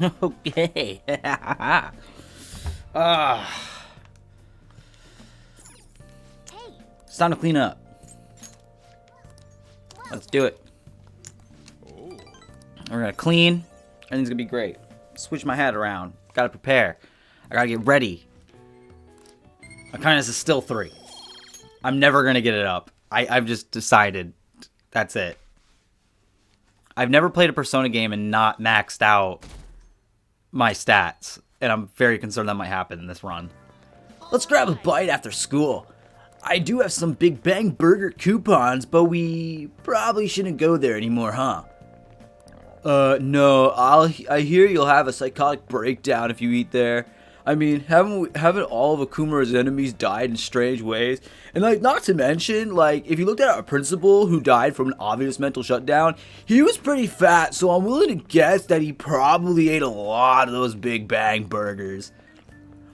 Okay. Ah, it's time to clean up. Let's do it. We're gonna clean. Everything's gonna be great. Switch my hat around. Gotta prepare. I gotta get ready. My kindness is still 3. I'm never gonna get it up. I've just decided. That's it. I've never played a Persona game and not maxed out my stats. And I'm very concerned that might happen in this run. Let's grab a bite after school. I do have some Big Bang Burger coupons, but we probably shouldn't go there anymore, huh? No, I hear you'll have a psychotic breakdown if you eat there. I mean, haven't all of Akumura's enemies died in strange ways? And like, not to mention, like, if you looked at our principal who died from an obvious mental shutdown, he was pretty fat, so I'm willing to guess that he probably ate a lot of those Big Bang burgers.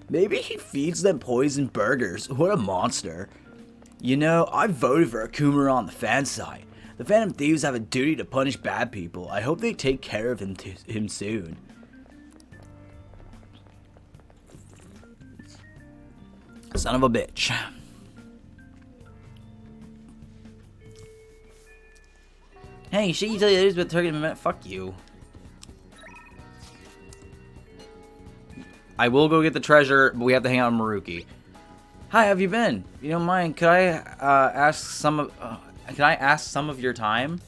Maybe he feeds them poisoned burgers. What a monster. You know, I voted for Akumura on the fan side. The Phantom Thieves have a duty to punish bad people. I hope they take care of him soon. Son of a bitch. Hey, shit, you tell you this, but target him. Fuck you. I will go get the treasure, but we have to hang out with Maruki. Hi, how have you been? If you don't mind, could I ask some of your time?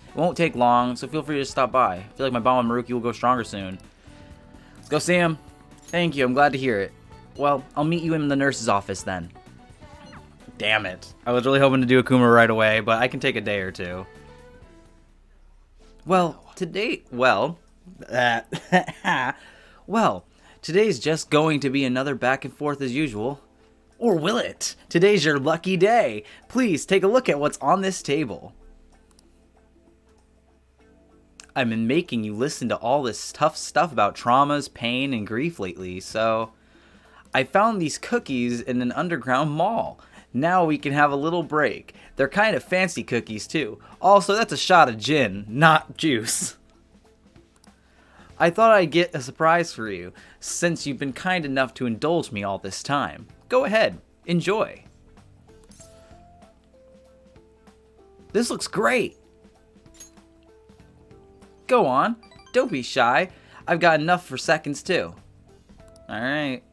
It won't take long, so feel free to stop by. I feel like my bond with Maruki will go stronger soon. Let's go see him. Thank you, I'm glad to hear it. Well, I'll meet you in the nurse's office then. Damn it. I was really hoping to do Akuma right away, but I can take a day or two. Well, today's just going to be another back and forth as usual. Or will it? Today's your lucky day. Please take a look at what's on this table. I've been making you listen to all this tough stuff about traumas, pain, and grief lately, so I found these cookies in an underground mall. Now we can have a little break. They're kind of fancy cookies too. Also, that's a shot of gin, not juice. I thought I'd get a surprise for you, since you've been kind enough to indulge me all this time. Go ahead, enjoy. This looks great. Go on, don't be shy. I've got enough for seconds too. Alright.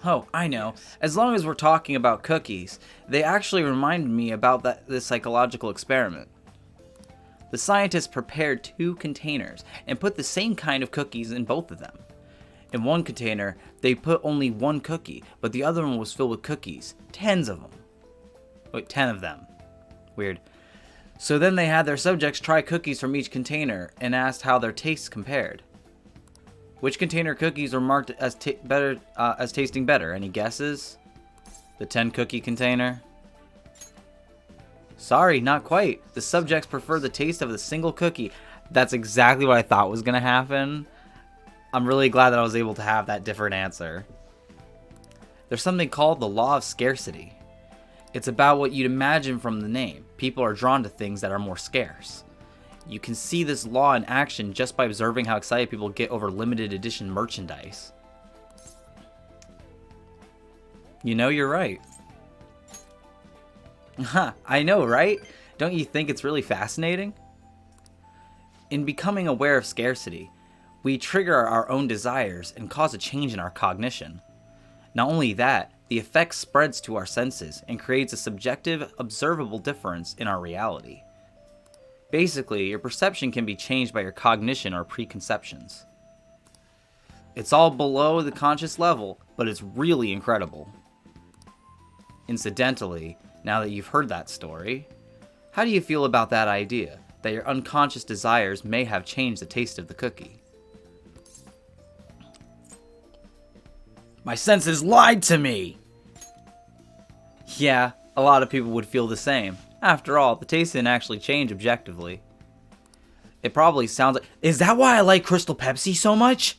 Oh, I know. As long as we're talking about cookies, they actually reminded me about this psychological experiment. The scientists prepared 2 containers and put the same kind of cookies in both of them. In one container, they put only 1 cookie, but the other one was filled with cookies. Tens of them. Wait, 10 of them. Weird. So then they had their subjects try cookies from each container and asked how their tastes compared. Which container cookies were marked as tasting better? Any guesses? The 10 cookie container? Sorry, not quite. The subjects prefer the taste of the single cookie. That's exactly what I thought was going to happen. I'm really glad that I was able to have that different answer. There's something called the law of scarcity. It's about what you'd imagine from the name. People are drawn to things that are more scarce. You can see this law in action just by observing how excited people get over limited edition merchandise. You know, you're right. Huh, I know, right? Don't you think it's really fascinating? In becoming aware of scarcity, we trigger our own desires and cause a change in our cognition. Not only that, the effect spreads to our senses and creates a subjective, observable difference in our reality. Basically, your perception can be changed by your cognition or preconceptions. It's all below the conscious level, but it's really incredible. Incidentally, now that you've heard that story, how do you feel about that idea, that your unconscious desires may have changed the taste of the cookie? My senses lied to me! Yeah, a lot of people would feel the same. After all, the taste didn't actually change objectively. It probably sounds like... Is that why I like Crystal Pepsi so much?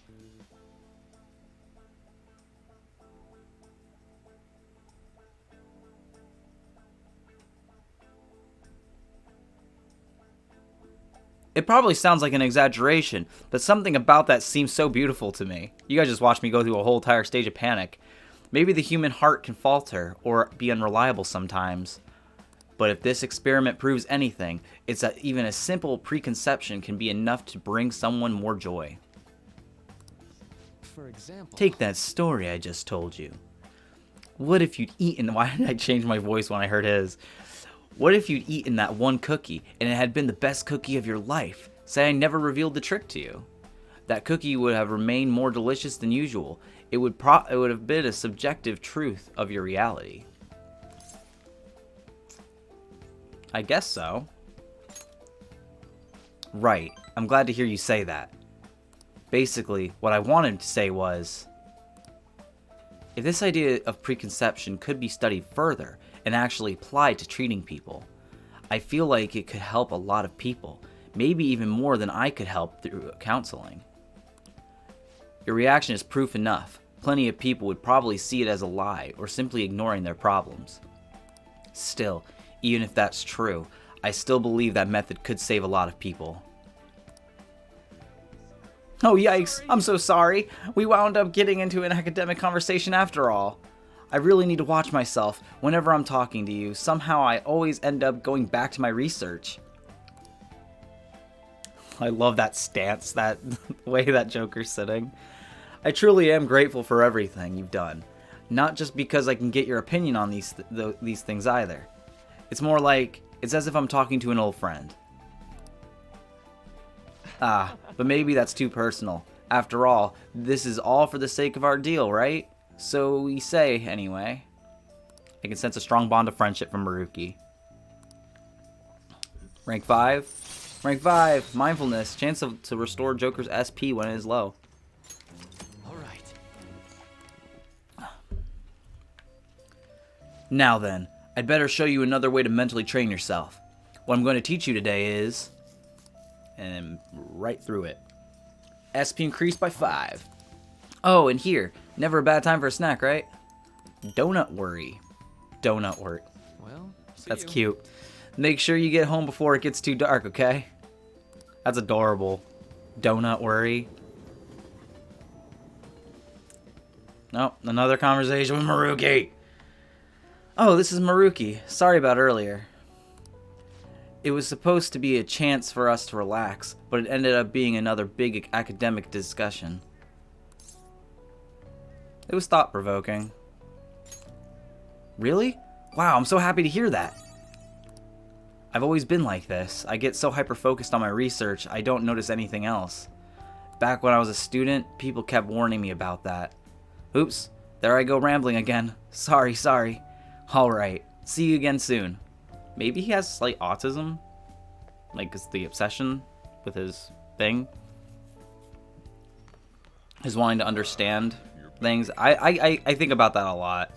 It probably sounds like an exaggeration, but something about that seems so beautiful to me. You guys just watched me go through a whole entire stage of panic. Maybe the human heart can falter or be unreliable sometimes. But if this experiment proves anything, it's that even a simple preconception can be enough to bring someone more joy. For example, Take that story I just told you. What if you'd eaten... Why did I change my voice when I heard his? What if you'd eaten that one cookie and it had been the best cookie of your life? Say I never revealed the trick to you. That cookie would have remained more delicious than usual. It would have been a subjective truth of your reality. I guess so. Right. I'm glad to hear you say that. Basically, what I wanted to say was, if this idea of preconception could be studied further and actually applied to treating people, I feel like it could help a lot of people, maybe even more than I could help through counseling. Your reaction is proof enough. Plenty of people would probably see it as a lie or simply ignoring their problems. Still, even if that's true, I still believe that method could save a lot of people. Oh yikes, I'm so sorry. We wound up getting into an academic conversation after all. I really need to watch myself. Whenever I'm talking to you, somehow I always end up going back to my research. I love that stance, that way that Joker's sitting. I truly am grateful for everything you've done. Not just because I can get your opinion on these things either. It's more like, it's as if I'm talking to an old friend. Ah, but maybe that's too personal. After all, this is all for the sake of our deal, right? So we say, anyway. I can sense a strong bond of friendship from Maruki. Rank 5? Rank 5, mindfulness. Chance to restore Joker's SP when it is low. alright. Now then, I'd better show you another way to mentally train yourself. What I'm going to teach you today is... And right through it. SP increased by 5. Oh, and here, never a bad time for a snack, right? Donut worry. Donut worry. Well, That's cute. Make sure you get home before it gets too dark, okay? That's adorable. Donut worry. Nope, another conversation with Maruki. Oh, this is Maruki. Sorry about earlier. It was supposed to be a chance for us to relax, but it ended up being another big academic discussion. It was thought-provoking. Really? Wow, I'm so happy to hear that. I've always been like this. I get so hyper-focused on my research, I don't notice anything else. Back when I was a student, people kept warning me about that. Oops, there I go rambling again. Sorry. Alright, see you again soon. Maybe he has slight autism? Like, it's the obsession with his thing? His wanting to understand things. I think about that a lot.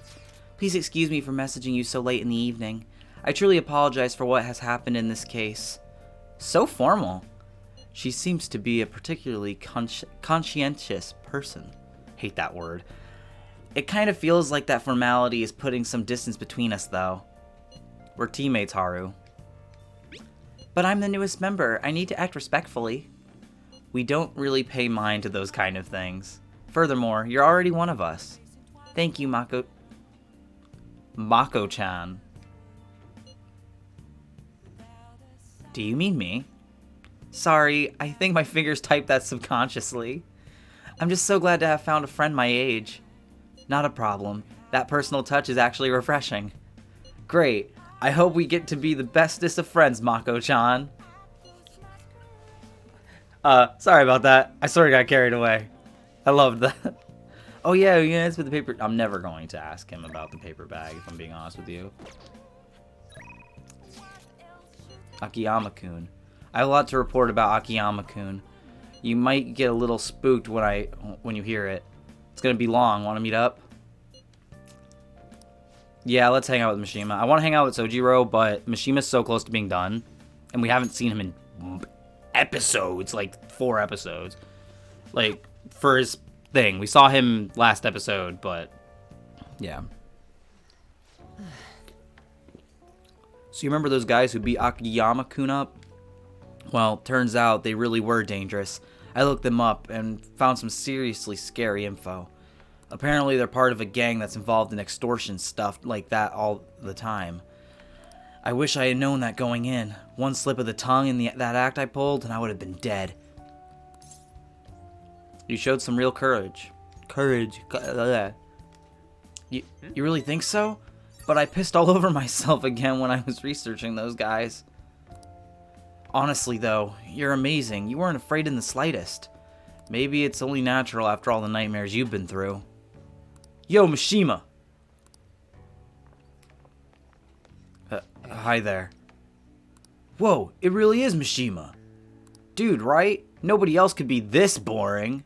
Please excuse me for messaging you so late in the evening. I truly apologize for what has happened in this case. So formal. She seems to be a particularly conscientious person. Hate that word. It kind of feels like that formality is putting some distance between us, though. We're teammates, Haru. But I'm the newest member. I need to act respectfully. We don't really pay mind to those kind of things. Furthermore, you're already one of us. Thank you, Mako-chan. Do you mean me? Sorry, I think my fingers typed that subconsciously. I'm just so glad to have found a friend my age. Not a problem. That personal touch is actually refreshing. Great. I hope we get to be the bestest of friends, Mako-chan. Sorry about that. I sort of got carried away. I loved that. Oh yeah, it's with the paper. I'm never going to ask him about the paper bag, if I'm being honest with you. Akiyama-kun. I have a lot to report about Akiyama-kun. You might get a little spooked when you hear it. It's gonna be long. Want to meet up? Yeah, let's hang out with Mishima. I want to hang out with Sojiro, but Mishima's so close to being done, and we haven't seen him in episodes, like 4 episodes. Like, for his thing. We saw him last episode, but yeah. So you remember those guys who beat Akiyama-kun up? Well, turns out they really were dangerous. I looked them up and found some seriously scary info. Apparently they're part of a gang that's involved in extortion stuff like that all the time. I wish I had known that going in. One slip of the tongue in that act I pulled and I would have been dead. You showed some real courage. Courage. You really think so? But I pissed all over myself again when I was researching those guys. Honestly though, you're amazing. You weren't afraid in the slightest. Maybe it's only natural after all the nightmares you've been through. Yo, Mishima! Hi there. Whoa, it really is Mishima. Dude, right? Nobody else could be this boring.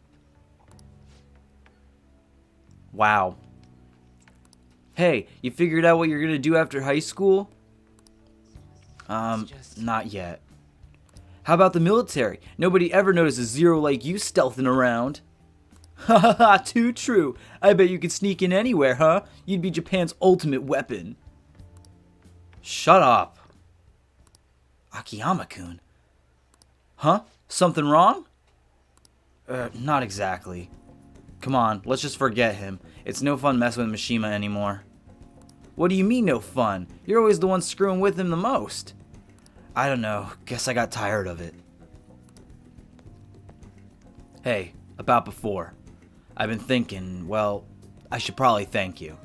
Wow. Hey, you figured out what you're gonna do after high school? Not yet. How about the military? Nobody ever notices Zero like you stealthing around. Ha ha ha, too true. I bet you could sneak in anywhere, huh? You'd be Japan's ultimate weapon. Shut up. Akiyama-kun. Huh? Something wrong? Not exactly. Come on, let's just forget him. It's no fun messing with Mishima anymore. What do you mean no fun? You're always the one screwing with him the most. I don't know. Guess I got tired of it. Hey, about before. I've been thinking, well, I should probably thank you.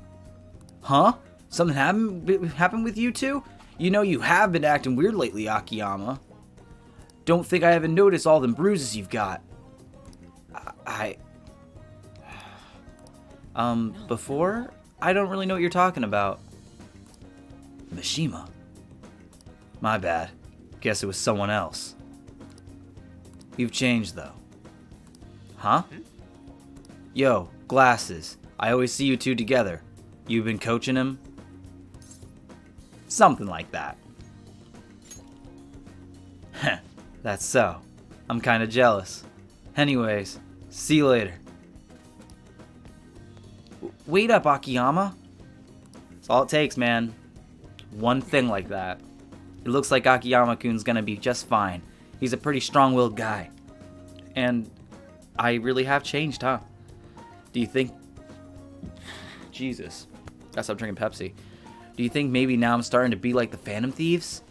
Huh? Something happened with you two? You know you have been acting weird lately, Akiyama. Don't think I haven't noticed all them bruises you've got. Before? I don't really know what you're talking about. Mishima. My bad. Guess it was someone else. You've changed, though. Huh? Yo, Glasses. I always see you two together. You've been coaching him? Something like that. Heh, that's so. I'm kinda jealous. Anyways, see you later. Wait up, Akiyama. That's all it takes, man. One thing like that. It looks like Akiyama-kun's gonna be just fine. He's a pretty strong-willed guy. And I really have changed, huh? Do you think... Jesus. Gotta stop drinking Pepsi. Do you think maybe now I'm starting to be like the Phantom Thieves?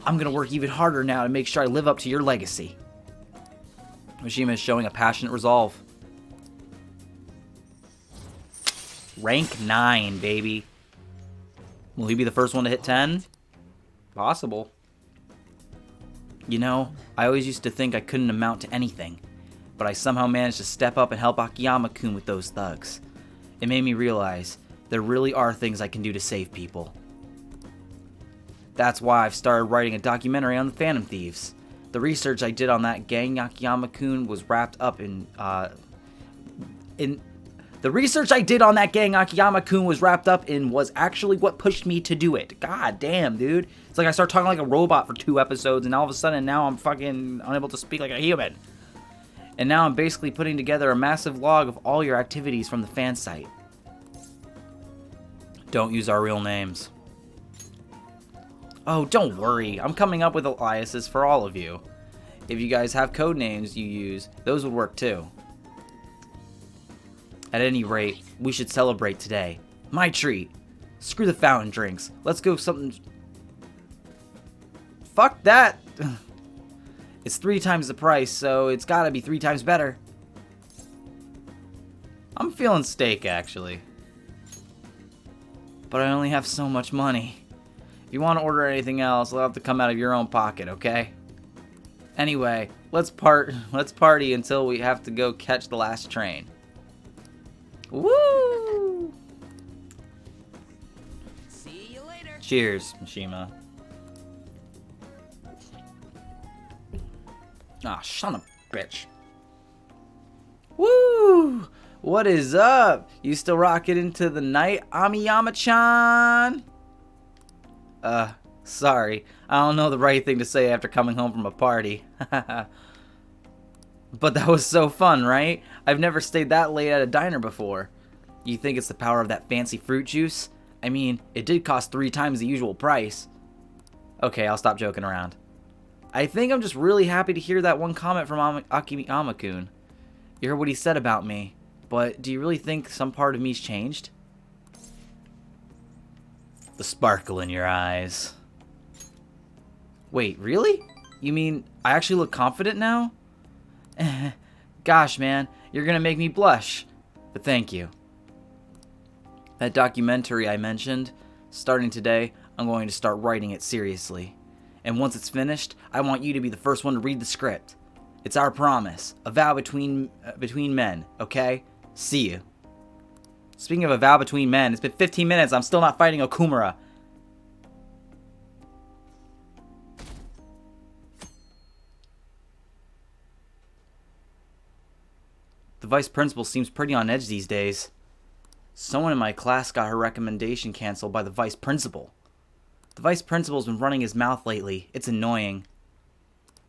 I'm gonna work even harder now to make sure I live up to your legacy. Mishima is showing a passionate resolve. Rank 9, baby. Will he be the first one to hit 10? Possible. You know, I always used to think I couldn't amount to anything, but I somehow managed to step up and help Akiyama-kun with those thugs. It made me realize there really are things I can do to save people. That's why I've started writing a documentary on the Phantom Thieves. The research I did on that gang Akiyama-kun was wrapped up The research I did on that gang Akiyama-kun was actually what pushed me to do it. God damn, dude. It's like I started talking like a robot for 2 episodes, and all of a sudden now I'm fucking unable to speak like a human. And now I'm basically putting together a massive log of all your activities from the fan site. Don't use our real names. Oh, don't worry. I'm coming up with aliases for all of you. If you guys have code names you use, those would work too. At any rate, we should celebrate today. My treat. Screw the fountain drinks. Let's go something... Fuck that! It's 3 times the price, so it's gotta be 3 times better. I'm feeling steak, actually. But I only have so much money. If you want to order anything else, it'll have to come out of your own pocket, okay? Anyway, let's party until we have to go catch the last train. Woo! See you later. Cheers, Mishima. Ah, son of a bitch. Woo! What is up? You still rocking into the night, Amiyama-chan? Sorry. I don't know the right thing to say after coming home from a party. But that was so fun, right? I've never stayed that late at a diner before. You think it's the power of that fancy fruit juice? I mean, it did cost 3 times the usual price. Okay, I'll stop joking around. I think I'm just really happy to hear that one comment from Akiyama-kun. You heard what he said about me, but do you really think some part of me's changed? The sparkle in your eyes. Wait, really? You mean I actually look confident now? Gosh, man, you're gonna make me blush. But thank you. That documentary I mentioned, starting today, I'm going to start writing it seriously. And once it's finished, I want you to be the first one to read the script. It's our promise, a vow between men, okay? See you. Speaking of a vow between men, it's been 15 minutes, I'm still not fighting Okumura. The vice principal seems pretty on edge these days. Someone in my class got her recommendation canceled by the vice principal. The vice principal's been running his mouth lately. It's annoying.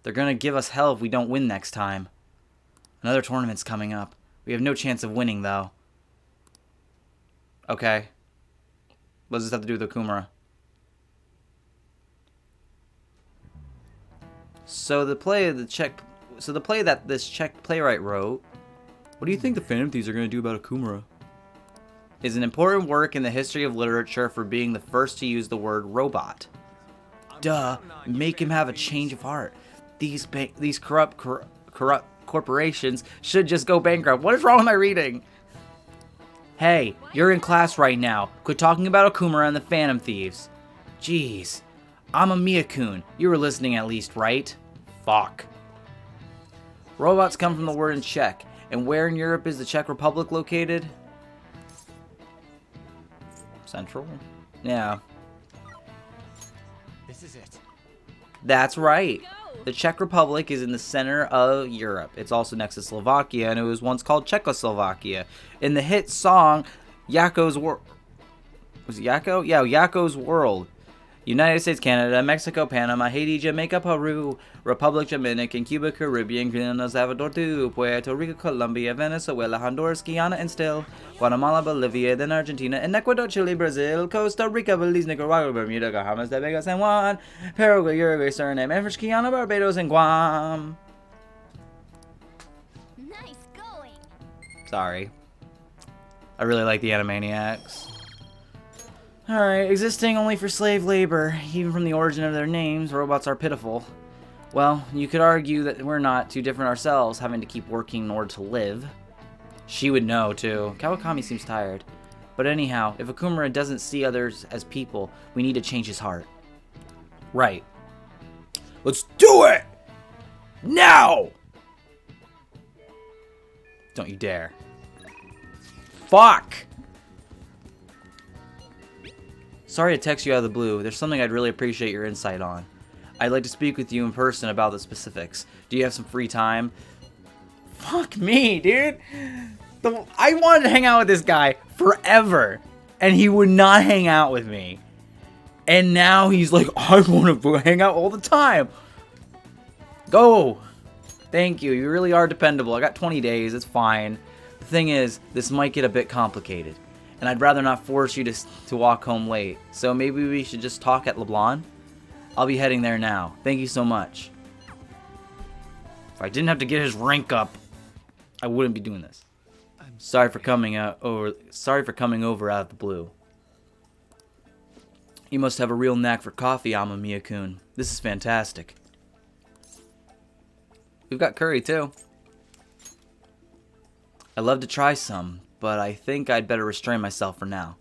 They're gonna give us hell if we don't win next time. Another tournament's coming up. We have no chance of winning, though. Okay. What does this have to do with Okumura? So the play that this Czech playwright wrote, what do you think the Phantom Thieves are gonna do about Okumura? Is an important work in the history of literature for being the first to use the word robot. Duh, make him have a change of heart. These corrupt corporations should just go bankrupt. What is wrong with my reading? Hey, you're in class right now. Quit talking about Okumura and the Phantom Thieves. Jeez. I'm a Miyakun. You were listening at least, right? Fuck. Robots come from the word in Czech. And where in Europe is the Czech Republic located? Central? Yeah. This is it. That's right. The Czech Republic is in the center of Europe. It's also next to Slovakia, and it was once called Czechoslovakia. In the hit song, Yakko's World. Was it Yakko? Yeah, Yakko's World. United States, Canada, Mexico, Panama, Haiti, Jamaica, Peru, Republic Dominican, Cuba, Caribbean, Grenada, Salvador, Puerto Rico, Colombia, Venezuela, Honduras, Guyana, and still Guatemala, Bolivia, then Argentina, and Ecuador, Chile, Brazil, Costa Rica, Belize, Nicaragua, Bermuda, Bahamas, Dominica, San Juan, Paraguay, Uruguay, Suriname, Africa, Guyana, Barbados, and Guam. Nice going. Sorry. I really like the Animaniacs. Alright, existing only for slave labor. Even from the origin of their names, robots are pitiful. Well, you could argue that we're not too different ourselves, having to keep working in order to live. She would know, too. Kawakami seems tired. But anyhow, if Okumura doesn't see others as people, we need to change his heart. Right. Let's do it! Now! Don't you dare. Fuck! Sorry to text you out of the blue. There's something I'd really appreciate your insight on. I'd like to speak with you in person about the specifics. Do you have some free time? Fuck me, dude. I wanted to hang out with this guy forever, and he would not hang out with me. And now he's like, I want to hang out all the time. Go. Thank you. You really are dependable. I got 20 days. It's fine. The thing is, this might get a bit complicated. And I'd rather not force you to walk home late. So maybe we should just talk at LeBlanc? I'll be heading there now. Thank you so much. If I didn't have to get his rank up, I wouldn't be doing this. Sorry for coming over out of the blue. You must have a real knack for coffee, Amamiya-kun. This is fantastic. We've got curry too. I'd love to try some, but I think I'd better restrain myself for now.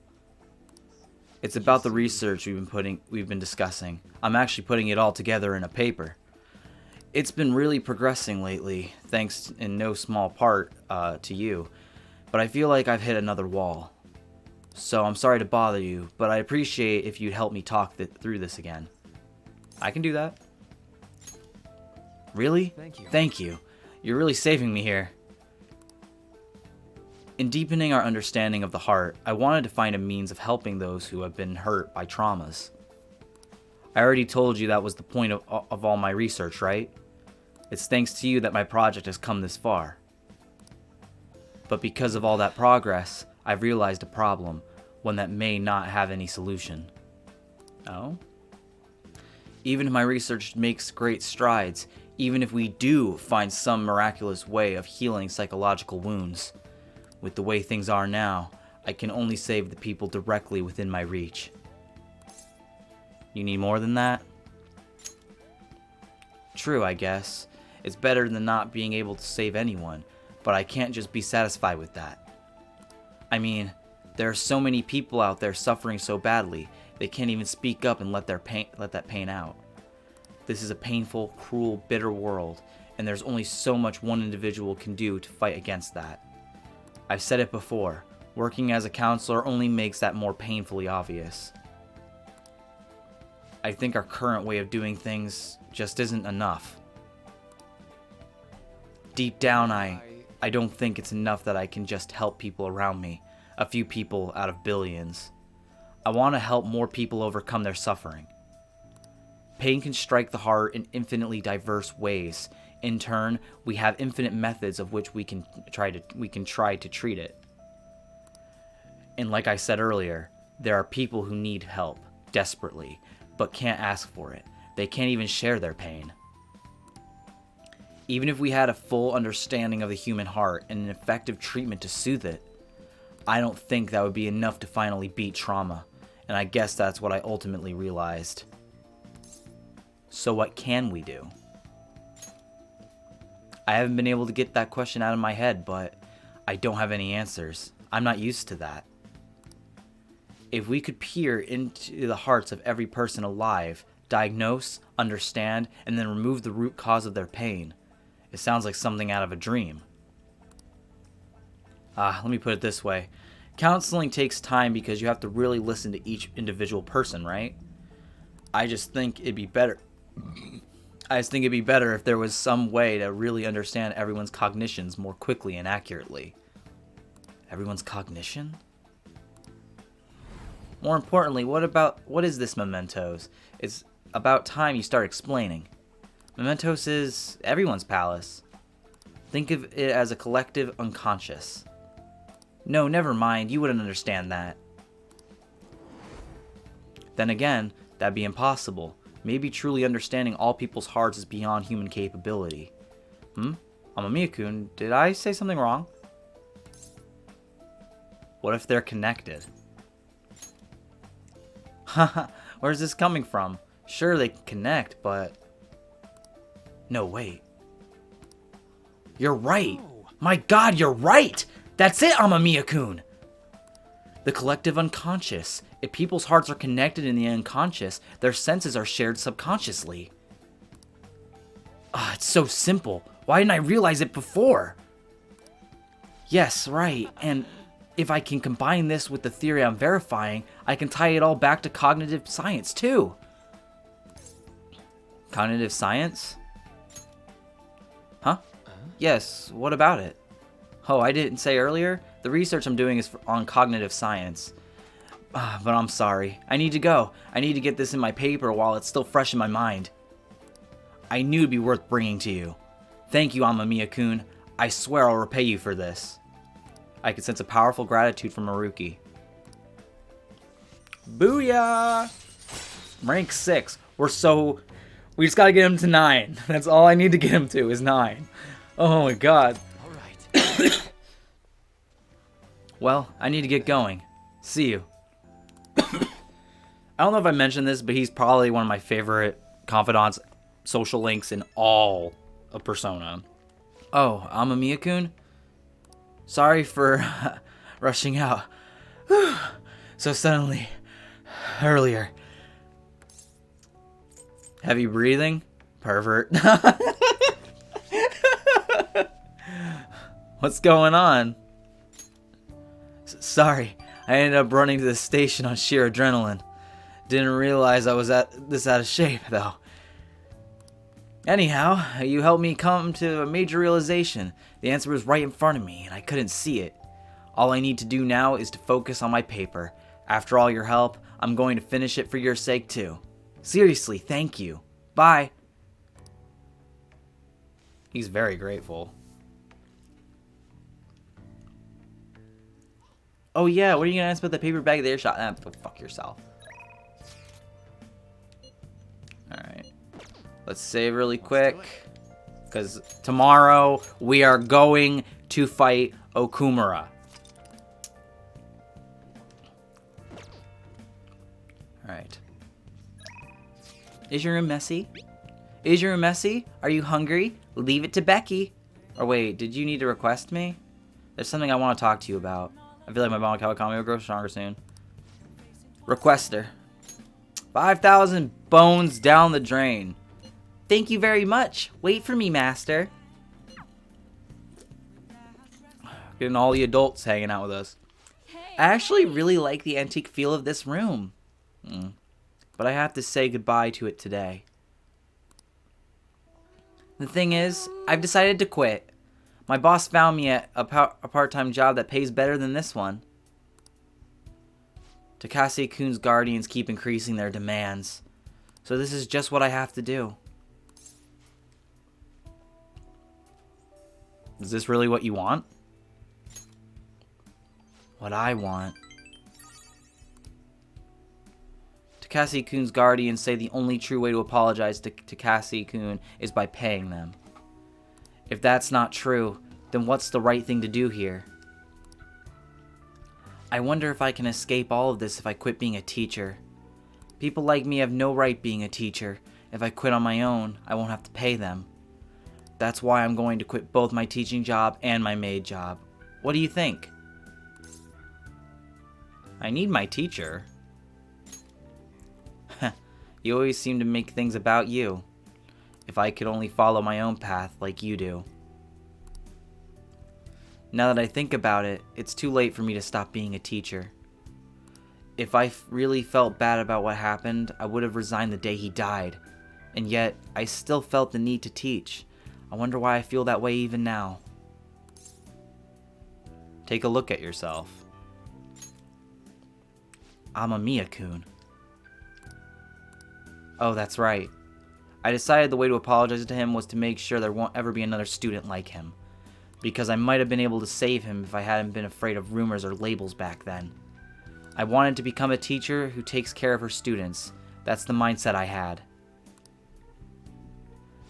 It's about the research we've been discussing. I'm actually putting it all together in a paper. It's been really progressing lately, thanks in no small part to you, but I feel like I've hit another wall. So I'm sorry to bother you, but I appreciate if you'd help me talk through this again. I can do that. Really? Thank you. Thank you. You're really saving me here. In deepening our understanding of the heart, I wanted to find a means of helping those who have been hurt by traumas. I already told you that was the point of all my research, right? It's thanks to you that my project has come this far. But because of all that progress, I've realized a problem, one that may not have any solution. Oh? Even if my research makes great strides, even if we do find some miraculous way of healing psychological wounds, with the way things are now, I can only save the people directly within my reach. You need more than that? True, I guess. It's better than not being able to save anyone, but I can't just be satisfied with that. I mean, there are so many people out there suffering so badly, they can't even speak up and let that pain out. This is a painful, cruel, bitter world, and there's only so much one individual can do to fight against that. I've said it before, working as a counselor only makes that more painfully obvious. I think our current way of doing things just isn't enough. Deep down, I don't think it's enough that I can just help people around me, a few people out of billions. I want to help more people overcome their suffering. Pain can strike the heart in infinitely diverse ways. In turn, we have infinite methods of which we can try to treat it. And like I said earlier, there are people who need help desperately, but can't ask for it. They can't even share their pain. Even if we had a full understanding of the human heart and an effective treatment to soothe it, I don't think that would be enough to finally beat trauma, and I guess that's what I ultimately realized. So what can we do? I haven't been able to get that question out of my head, but I don't have any answers. I'm not used to that. If we could peer into the hearts of every person alive, diagnose, understand, and then remove the root cause of their pain, it sounds like something out of a dream. Let me put it this way. Counseling takes time because you have to really listen to each individual person, right? I just think it'd be better if there was some way to really understand everyone's cognitions more quickly and accurately. Everyone's cognition? More importantly, what is this Mementos? It's about time you start explaining. Mementos is everyone's palace. Think of it as a collective unconscious. No, never mind, you wouldn't understand that. Then again, that'd be impossible. Maybe truly understanding all people's hearts is beyond human capability. Amamiya-kun, did I say something wrong? What if they're connected? Haha, where's this coming from? Sure, they can connect, but... No, wait. You're right! My god, you're right! That's it, Amamiya-kun! The collective unconscious. If people's hearts are connected in the unconscious, their senses are shared subconsciously. It's so simple. Why didn't I realize it before? Yes, right, and if I can combine this with the theory I'm verifying, I can tie it all back to cognitive science, too. Cognitive science? Huh? Yes, what about it? Oh, I didn't say earlier? The research I'm doing is on cognitive science. But I'm sorry. I need to go. I need to get this in my paper while it's still fresh in my mind. I knew it'd be worth bringing to you. Thank you, Amamiya-kun. I swear I'll repay you for this. I could sense a powerful gratitude from Maruki. Booyah! Rank 6. We just gotta get him to 9. That's all I need to get him to is 9. Oh my god. Alright. Well, I need to get going. See you. I don't know if I mentioned this, but he's probably one of my favorite confidants, social links in all of Persona. Oh, Amamiya-kun? Sorry for rushing out so suddenly earlier. Heavy breathing? Pervert. What's going on? Sorry, I ended up running to the station on sheer adrenaline. Didn't realize I was this out of shape, though. Anyhow, you helped me come to a major realization. The answer was right in front of me, and I couldn't see it. All I need to do now is to focus on my paper. After all your help, I'm going to finish it for your sake, too. Seriously, thank you. Bye. He's very grateful. Oh yeah, what are you gonna ask about the paper bag of the airshot? Go fuck yourself. Alright. Let's save really Let's do quick. Because tomorrow we are going to fight Okumura. Alright. Is your room messy? Is your room messy? Are you hungry? Leave it to Becky. Or wait, did you need to request me? There's something I want to talk to you about. I feel like my bond Kawakami will grow stronger soon. Requester. 5,000 bones down the drain. Thank you very much. Wait for me, master. Getting all the adults hanging out with us. I actually really like the antique feel of this room. But I have to say goodbye to it today. The thing is, I've decided to quit. My boss found me at a part-time job that pays better than this one. Takase-kun's guardians keep increasing their demands. So this is just what I have to do. Is this really what you want? What I want. Takase-kun's guardians say the only true way to apologize to Takase-kun is by paying them. If that's not true, then what's the right thing to do here? I wonder if I can escape all of this if I quit being a teacher. People like me have no right being a teacher. If I quit on my own, I won't have to pay them. That's why I'm going to quit both my teaching job and my maid job. What do you think? I need my teacher. You always seem to make things about you. If I could only follow my own path like you do. Now that I think about it, it's too late for me to stop being a teacher. If I really felt bad about what happened, I would have resigned the day he died. And yet, I still felt the need to teach. I wonder why I feel that way even now. Take a look at yourself. Amamiya-kun. Oh, that's right. I decided the way to apologize to him was to make sure there won't ever be another student like him. Because I might have been able to save him if I hadn't been afraid of rumors or labels back then. I wanted to become a teacher who takes care of her students. That's the mindset I had.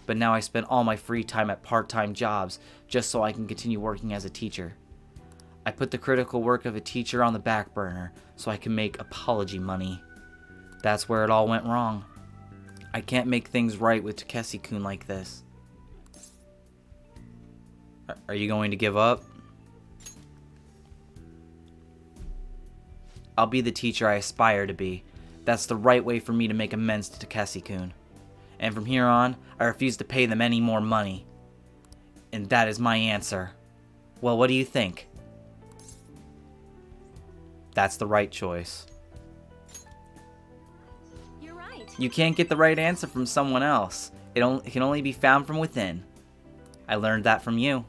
But now I spend all my free time at part-time jobs just so I can continue working as a teacher. I put the critical work of a teacher on the back burner so I can make apology money. That's where it all went wrong. I can't make things right with Takase-kun like this. Are you going to give up? I'll be the teacher I aspire to be. That's the right way for me to make amends to Takase-kun. And from here on, I refuse to pay them any more money. And that is my answer. Well, what do you think? That's the right choice. You're right. You can't get the right answer from someone else. It can only be found from within. I learned that from you.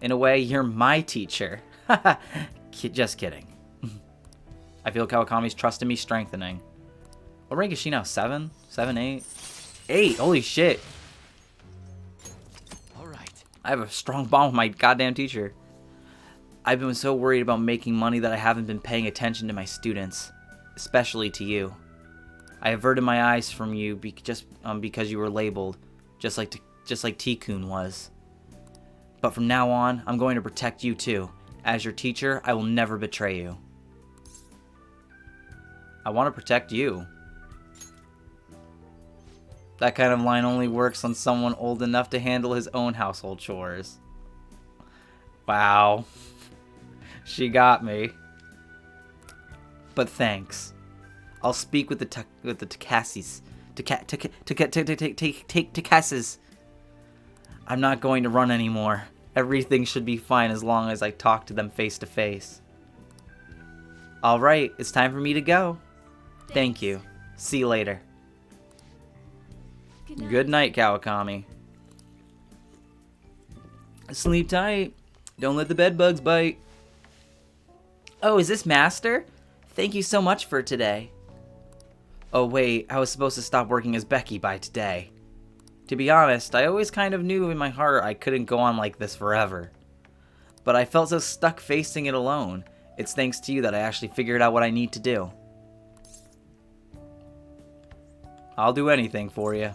In a way, you're my teacher. Just kidding. I feel Kawakami's trust in me strengthening. What rank is she now? 7? 7, 8? 8! Holy shit. Alright. I have a strong bond with my goddamn teacher. I've been so worried about making money that I haven't been paying attention to my students. Especially to you. I averted my eyes from you just because you were labeled. Just like T-kun was. But from now on, I'm going to protect you too. As your teacher, I will never betray you. I want to protect you. That kind of line only works on someone old enough to handle his own household chores. Wow. She got me. But thanks. I'll speak with the Takases. Takases. I'm not going to run anymore. Everything should be fine as long as I talk to them face to face. Alright, it's time for me to go. Thank you. See you later. Good night, Kawakami. Sleep tight. Don't let the bed bugs bite. Oh, is this Master? Thank you so much for today. Oh wait, I was supposed to stop working as Becky by today. To be honest, I always kind of knew in my heart I couldn't go on like this forever. But I felt so stuck facing it alone. It's thanks to you that I actually figured out what I need to do. I'll do anything for you.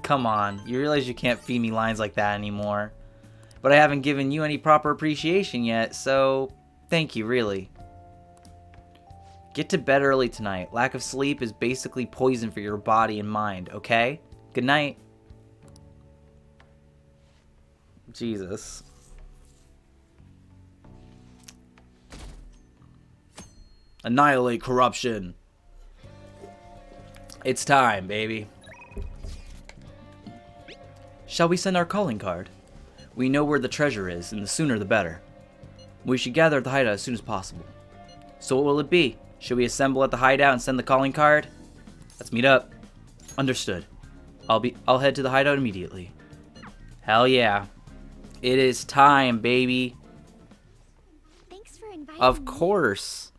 Come on, you realize you can't feed me lines like that anymore. But I haven't given you any proper appreciation yet, so thank you, really. Get to bed early tonight. Lack of sleep is basically poison for your body and mind, okay? Good night. Jesus. Annihilate corruption. It's time, baby. Shall we send our calling card? We know where the treasure is, and the sooner the better. We should gather at the hideout as soon as possible. So what will it be? Should we assemble at the hideout and send the calling card? Let's meet up. Understood. I'll head to the hideout immediately. Hell yeah. It is time, baby. Thanks for inviting Of me. course.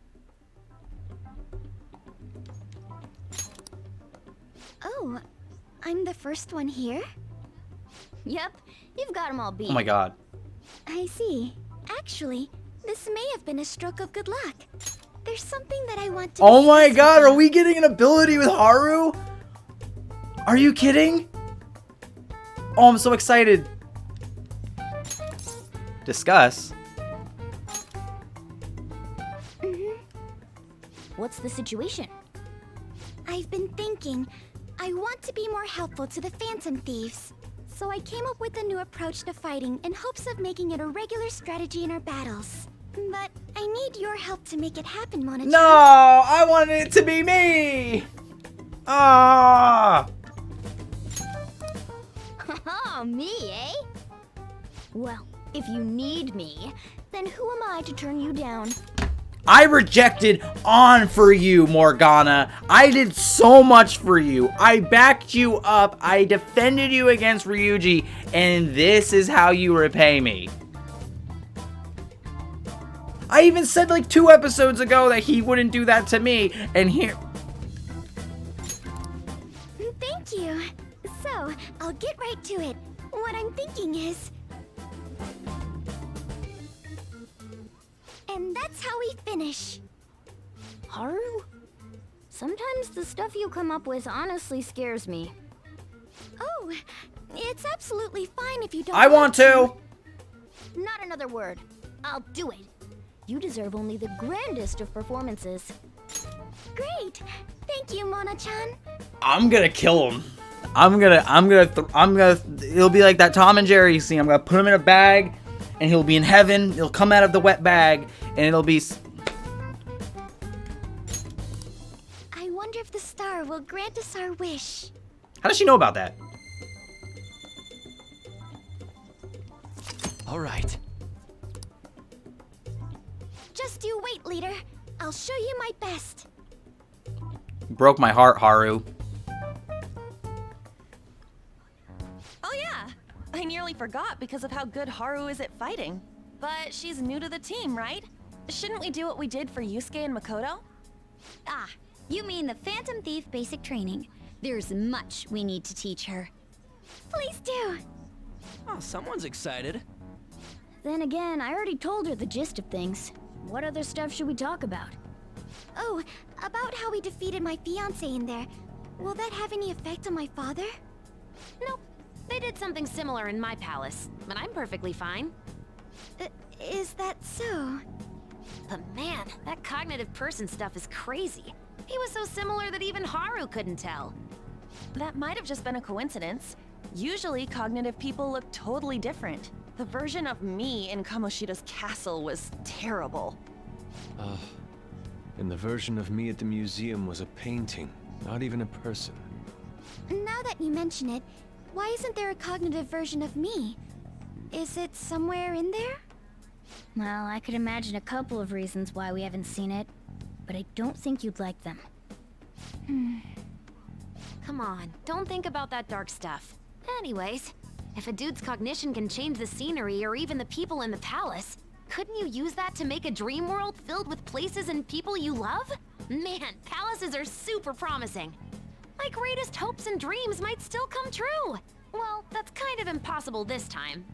Oh, I'm the first one here? Yep, you've got them all beat. Oh my god. I see. Actually, this may have been a stroke of good luck. There's something that I want to Oh my discuss god, with are you. we getting an ability with Haru? Are you kidding? Oh, I'm so excited. Discuss. What's the situation? I've been thinking. I want to be more helpful to the Phantom Thieves. So I came up with a new approach to fighting in hopes of making it a regular strategy in our battles. But I need your help to make it happen, Mona-chan. No, I wanted it to be me. Ah. Oh, me, eh? Well, if you need me, then who am I to turn you down? I rejected on for you, Morgana. I did so much for you. I backed you up. I defended you against Ryuji, and this is how you repay me. I even said like 2 episodes ago that he wouldn't do that to me, and here... Thank you. So, I'll get right to it. What I'm thinking is... And that's how we finish. Haru? Sometimes the stuff you come up with honestly scares me. Oh, it's absolutely fine if you don't I want to. Not another word. I'll do it. You deserve only the grandest of performances. Great. Thank you, Mona-chan. I'm gonna kill him. It'll be like that Tom and Jerry scene. I'm gonna put him in a bag, and he'll be in heaven. He'll come out of the wet bag, and it'll be... I wonder if the star will grant us our wish. How does she know about that? All right. Just you wait, leader. I'll show you my best. Broke my heart, Haru. Oh yeah, I nearly forgot because of how good Haru is at fighting. But she's new to the team, right? Shouldn't we do what we did for Yusuke and Makoto? Ah, you mean the Phantom Thief basic training. There's much we need to teach her. Please do. Oh, someone's excited. Then again, I already told her the gist of things. What other stuff should we talk about? Oh, about how we defeated my fiancé in there. Will that have any effect on my father? Nope. They did something similar in my palace, but I'm perfectly fine. Is that so? But man, that cognitive person stuff is crazy. He was so similar that even Haru couldn't tell. That might have just been a coincidence. Usually, cognitive people look totally different. The version of me in Kamoshida's castle was terrible. And the version of me at the museum was a painting, not even a person. Now that you mention it, why isn't there a cognitive version of me? Is it somewhere in there? Well, I could imagine a couple of reasons why we haven't seen it, but I don't think you'd like them. Come on, don't think about that dark stuff. Anyways, if a dude's cognition can change the scenery or even the people in the palace, couldn't you use that to make a dream world filled with places and people you love? Man, palaces are super promising. My greatest hopes and dreams might still come true. Well, that's kind of impossible this time.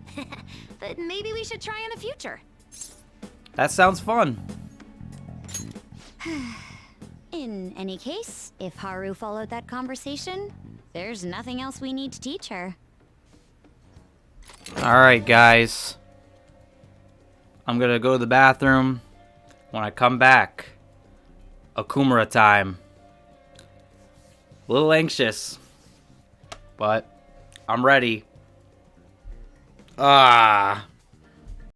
But maybe we should try in the future. That sounds fun. In any case, if Haru followed that conversation, There's nothing else we need to teach her. Alright, guys. I'm gonna go to the bathroom. When I come back, Okumura time. A little anxious, but I'm ready. Ah.